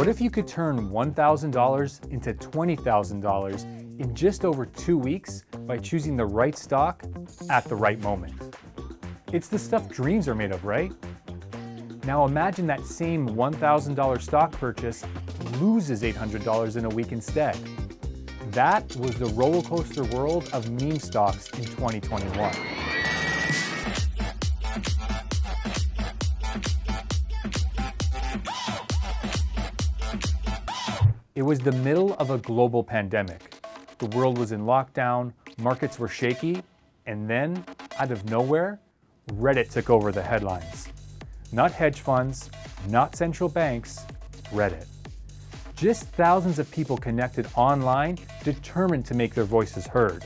What if you could turn $1,000 into $20,000 in just over 2 weeks by choosing the right stock at the right moment? It's the stuff dreams are made of, right? Now imagine that same $1,000 stock purchase loses $800 in a week instead. That was the roller coaster world of meme stocks in 2021. It was the middle of a global pandemic. The world was in lockdown, markets were shaky, and then, out of nowhere, Reddit took over the headlines. Not hedge funds, not central banks, Reddit. Just thousands of people connected online, determined to make their voices heard.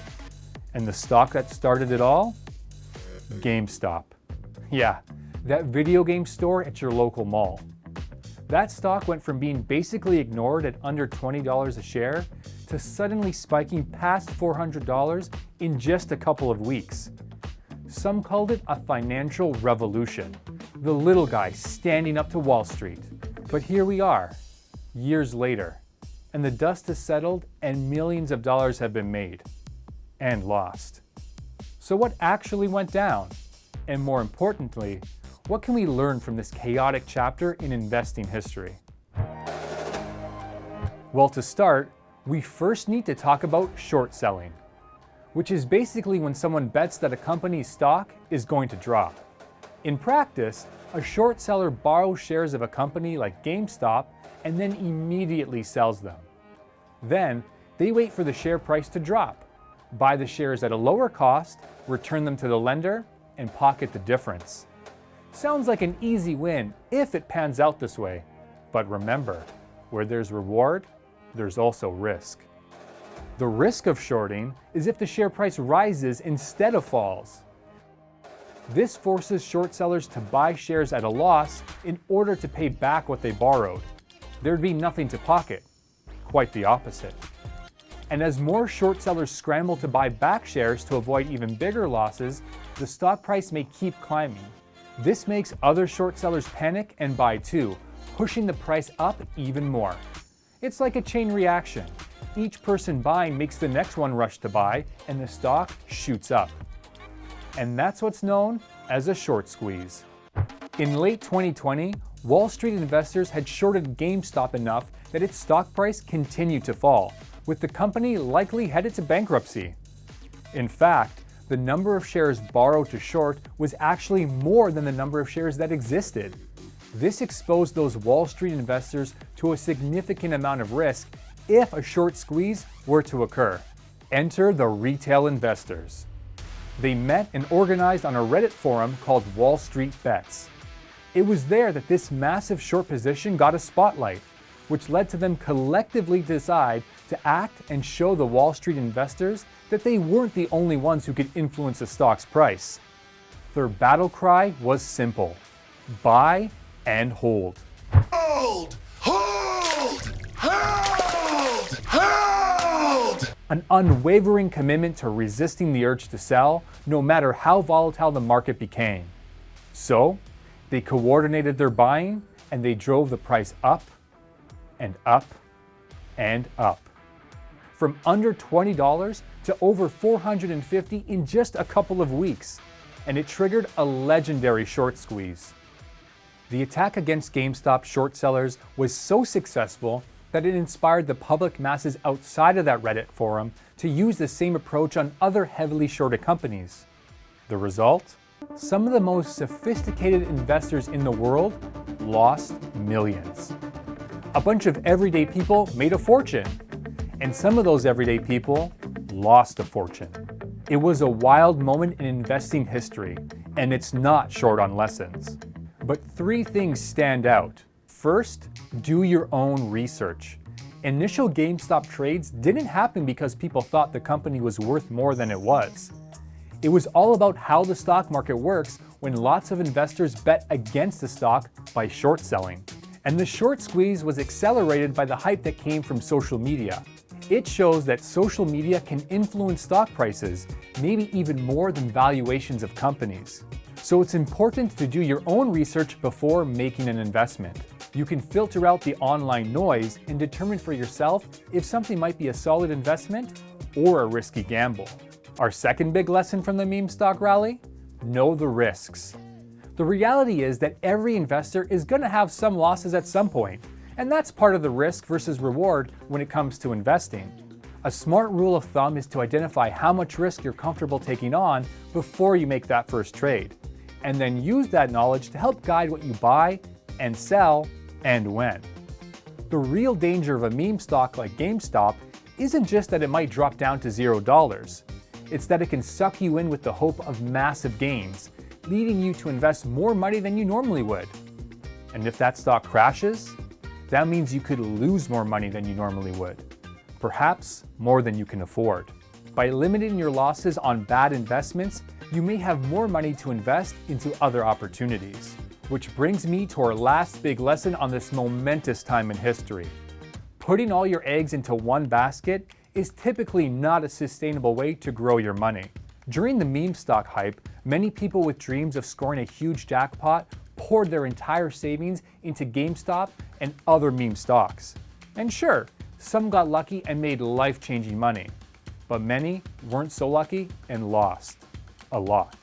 And the stock that started it all? GameStop. Yeah, that video game store at your local mall. That stock went from being basically ignored at under $20 a share to suddenly spiking past $400 in just a couple of weeks. Some called it a financial revolution, the little guy standing up to Wall Street. But here we are, years later, and the dust has settled and millions of dollars have been made and lost. So what actually went down? And more importantly, what can we learn from this chaotic chapter in investing history? Well, to start, we first need to talk about short selling, which is basically when someone bets that a company's stock is going to drop. In practice, a short seller borrows shares of a company like GameStop and then immediately sells them. Then, they wait for the share price to drop, buy the shares at a lower cost, return them to the lender, and pocket the difference. Sounds like an easy win if it pans out this way. But remember, where there's reward, there's also risk. The risk of shorting is if the share price rises instead of falls. This forces short sellers to buy shares at a loss in order to pay back what they borrowed. There'd be nothing to pocket. Quite the opposite. And as more short sellers scramble to buy back shares to avoid even bigger losses, the stock price may keep climbing. This makes other short sellers panic and buy too, pushing the price up even more. It's like a chain reaction. Each person buying makes the next one rush to buy, and the stock shoots up. And that's what's known as a short squeeze. In late 2020, Wall Street investors had shorted GameStop enough that its stock price continued to fall, with the company likely headed to bankruptcy. In fact, the number of shares borrowed to short was actually more than the number of shares that existed. This exposed those Wall Street investors to a significant amount of risk if a short squeeze were to occur. Enter the retail investors. They met and organized on a Reddit forum called Wall Street Bets. It was there that this massive short position got a spotlight, which led to them collectively decide to act and show the Wall Street investors that they weren't the only ones who could influence a stock's price. Their battle cry was simple: buy and hold. Hold! Hold! Hold! Hold! An unwavering commitment to resisting the urge to sell, no matter how volatile the market became. So, they coordinated their buying and they drove the price up and up and up. From under $20 to over $450 in just a couple of weeks, and it triggered a legendary short squeeze. The attack against GameStop short sellers was so successful that it inspired the public masses outside of that Reddit forum to use the same approach on other heavily shorted companies. The result? Some of the most sophisticated investors in the world lost millions. A bunch of everyday people made a fortune, and some of those everyday people lost a fortune. It was a wild moment in investing history, and it's not short on lessons. But 3 things stand out. First, do your own research. Initial GameStop trades didn't happen because people thought the company was worth more than it was. It was all about how the stock market works when lots of investors bet against the stock by short selling. And the short squeeze was accelerated by the hype that came from social media. It shows that social media can influence stock prices, maybe even more than valuations of companies. So it's important to do your own research before making an investment. You can filter out the online noise and determine for yourself if something might be a solid investment or a risky gamble. Our second big lesson from the meme stock rally? Know the risks. The reality is that every investor is going to have some losses at some point, and that's part of the risk versus reward when it comes to investing. A smart rule of thumb is to identify how much risk you're comfortable taking on before you make that first trade, and then use that knowledge to help guide what you buy and sell and when. The real danger of a meme stock like GameStop isn't just that it might drop down to $0. It's that it can suck you in with the hope of massive gains, leading you to invest more money than you normally would. And if that stock crashes, that means you could lose more money than you normally would, perhaps more than you can afford. By limiting your losses on bad investments, you may have more money to invest into other opportunities. Which brings me to our last big lesson on this momentous time in history. Putting all your eggs into one basket is typically not a sustainable way to grow your money. During the meme stock hype, many people with dreams of scoring a huge jackpot poured their entire savings into GameStop and other meme stocks. And sure, some got lucky and made life-changing money, but many weren't so lucky and lost a lot.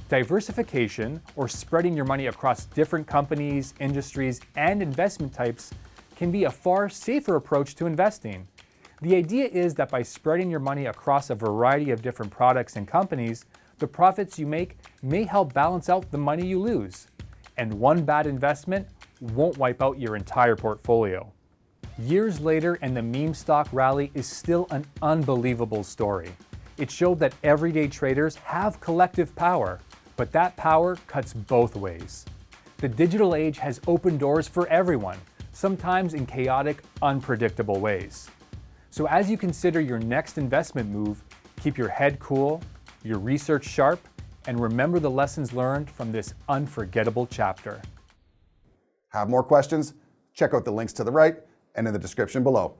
Diversification, or spreading your money across different companies, industries, and investment types, can be a far safer approach to investing. The idea is that by spreading your money across a variety of different products and companies, the profits you make may help balance out the money you lose. And one bad investment won't wipe out your entire portfolio. Years later, and the meme stock rally is still an unbelievable story. It showed that everyday traders have collective power, but that power cuts both ways. The digital age has opened doors for everyone, sometimes in chaotic, unpredictable ways. So as you consider your next investment move, keep your head cool, your research sharp, and remember the lessons learned from this unforgettable chapter. Have more questions? Check out the links to the right and in the description below.